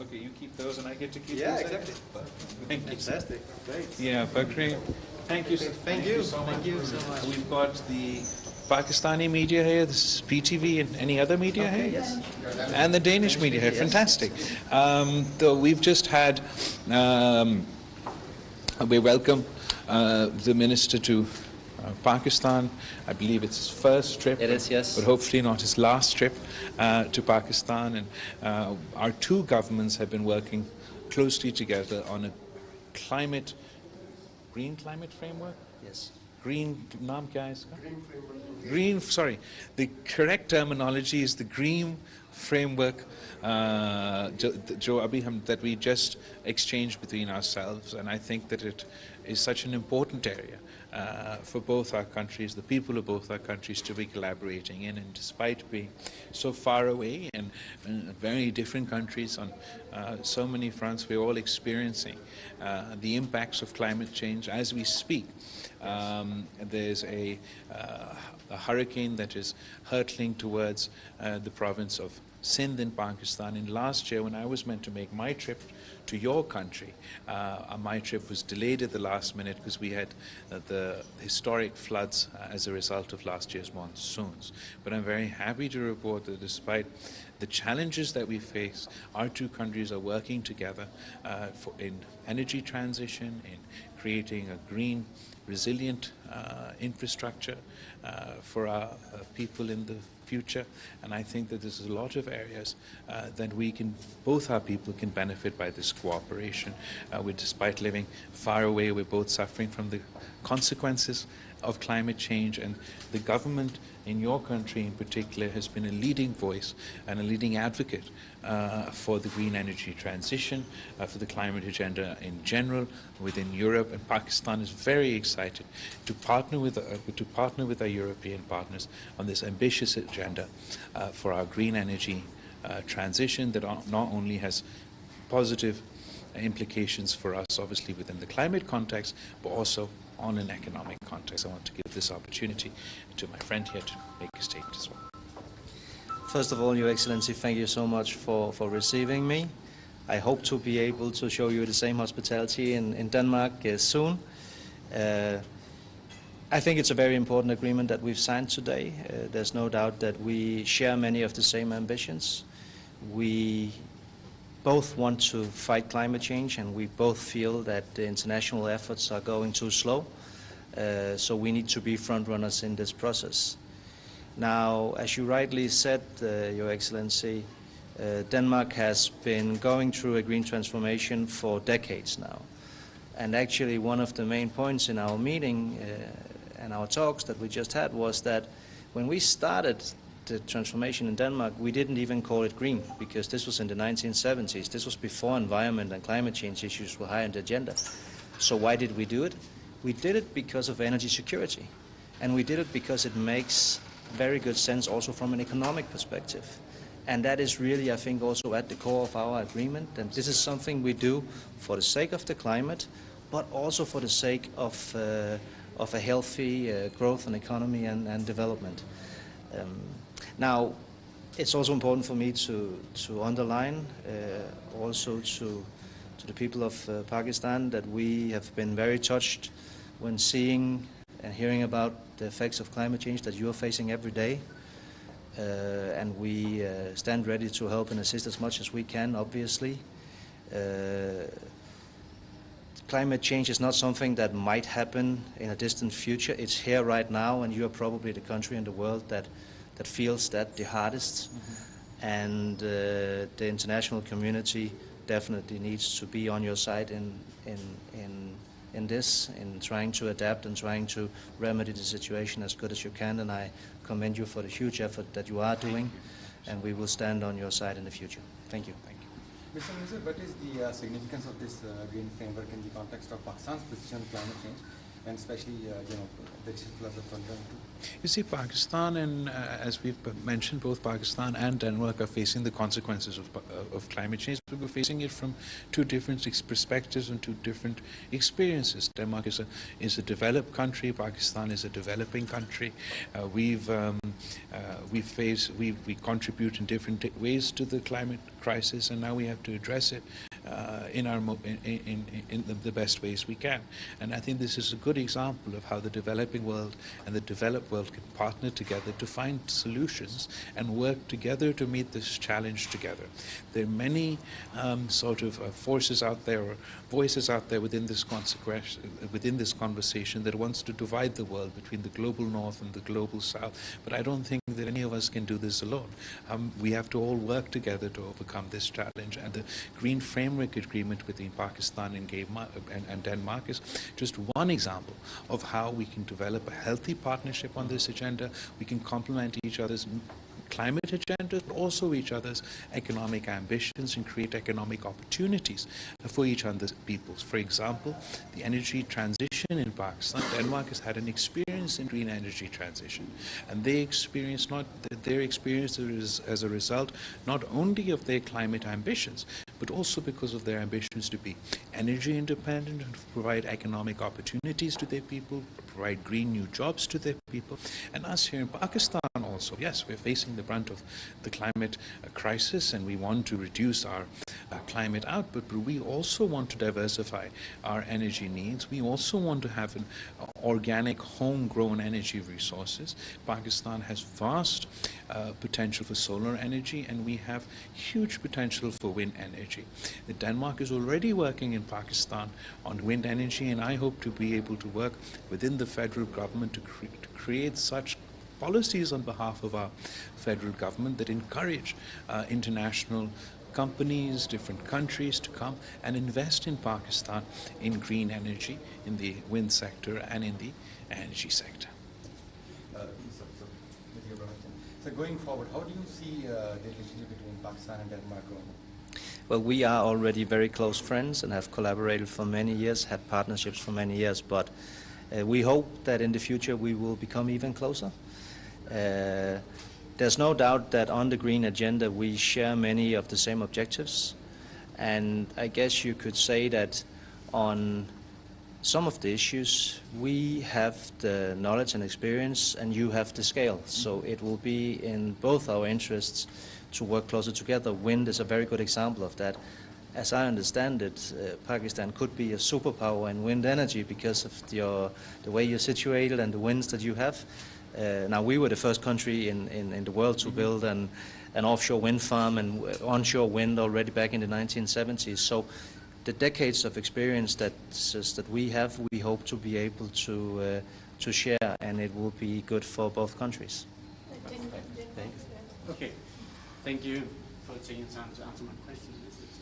Okay, you keep those and I get to keep Yeah, those? exactly. Thank you. Fantastic. Great. Yeah, Bakri. Thank you. Thank you so much. Thank you so much. We've got the Pakistani media here, this is PTV and any other media here? Yes. And the Danish media here, Yes. fantastic. So we've just had, we welcome the minister to Pakistan. I believe it's his first trip. It is, yes. But hopefully not his last trip to Pakistan. And our two governments have been working closely together on a green climate framework? Yes. Green, naam kya hai iska? Green, sorry. The correct terminology is the green framework that we just exchanged between ourselves, and I think that it is such an important area for both our countries, the people of both our countries to be collaborating in, and despite being so far away and very different countries on so many fronts, we're all experiencing the impacts of climate change as we speak. There's a hurricane that is hurtling towards the province of Sindh in Pakistan. And last year, when I was meant to make my trip to your country, my trip was delayed at the last minute because we had the historic floods as a result of last year's monsoons. But I'm very happy to report that despite the challenges that we face, our two countries are working together in energy transition, in creating a green, resilient infrastructure for our people in the future. And I think that there's a lot of areas that both our people can benefit by this cooperation. Despite living far away, we're both suffering from the consequences of climate change, and the government in your country in particular has been a leading voice and a leading advocate for the green energy transition, for the climate agenda in general within Europe, and Pakistan is very excited to partner with our European partners on this ambitious agenda for our green energy transition that not only has positive implications for us, obviously within the climate context, but also on an economic context. I want to give this opportunity to my friend here to make a statement as well. First of all, Your Excellency, thank you so much for receiving me. I hope to be able to show you the same hospitality in Denmark soon. I think it's a very important agreement that we've signed today. There's no doubt that we share many of the same ambitions. We both want to fight climate change, and we both feel that the international efforts are going too slow. So we need to be front runners in this process. Now, as you rightly said, Your Excellency, Denmark has been going through a green transformation for decades now. And actually one of the main points in our meeting and our talks that we just had was that when we started the transformation in Denmark, we didn't even call it green, because this was in the 1970s. This was before environment and climate change issues were high on the agenda. So why did we do it? We did it because of energy security. And we did it because it makes very good sense also from an economic perspective. And that is really, I think, also at the core of our agreement. And this is something we do for the sake of the climate, but also for the sake of a healthy growth and economy and development. Now, it's also important for me to underline also to the people of Pakistan that we have been very touched when seeing and hearing about the effects of climate change that you are facing every day. And we stand ready to help and assist as much as we can, obviously. Climate change is not something that might happen in a distant future. It's here right now, and you are probably the country in the world that feels that the hardest. Mm-hmm. And the international community definitely needs to be on your side in this, in trying to adapt and trying to remedy the situation as good as you can. And I commend you for the huge effort that you are doing, and we will stand on your side in the future. Thank you. Thank you. Mr. Minister, what is the significance of this green framework in the context of Pakistan's position on climate change? and especially the digital of the program too? You see, Pakistan and, as we've mentioned, both Pakistan and Denmark are facing the consequences of climate change, but we're facing it from two different perspectives and two different experiences. Denmark is a developed country. Pakistan is a developing country. We contribute in different ways to the climate crisis, and now we have to address it in the best ways we can. And I think this is a good example of how the developing world and the developed world can partner together to find solutions and work together to meet this challenge together. There are many forces out there, or voices out there within this conversation that wants to divide the world between the global north and the global south. But I don't think that any of us can do this alone. We have to all work together to overcome this challenge. And the Green Framework Agreement between Pakistan and Denmark is just one example of how we can develop a healthy partnership on this agenda. We can complement each other's climate agendas, but also each other's economic ambitions, and create economic opportunities for each other's peoples. For example, the energy transition in Pakistan, Denmark has had an experience in green energy transition, and their experience is as a result not only of their climate ambitions, but also because of their ambitions to be energy independent and provide economic opportunities to their people, provide green new jobs to their people. And us here in Pakistan also, yes, we're facing the brunt of the climate crisis, and we want to reduce our climate output, but we also want to diversify our energy needs. We also want to have an organic, homegrown energy resources. Pakistan has vast potential for solar energy, and we have huge potential for wind energy. Denmark is already working in Pakistan on wind energy, and I hope to be able to work within the federal government to create such policies on behalf of our federal government that encourage international companies, different countries to come and invest in Pakistan in green energy, in the wind sector and in the energy sector. So going forward, how do you see the relationship between Pakistan and Denmark going? Well, we are already very close friends and have collaborated for many years, had partnerships for many years, but we hope that in the future we will become even closer. There's no doubt that on the green agenda we share many of the same objectives, and I guess you could say that on some of the issues we have the knowledge and experience and you have the scale, so it will be in both our interests to work closer together. Wind is a very good example of that. As I understand it, Pakistan could be a superpower in wind energy because of the way you're situated and the winds that you have. Now, we were the first country in the world to build an offshore wind farm and onshore wind already back in the 1970s. So the decades of experience that we have, we hope to be able to share, and it will be good for both countries. Okay, thank you for taking time to answer my questions.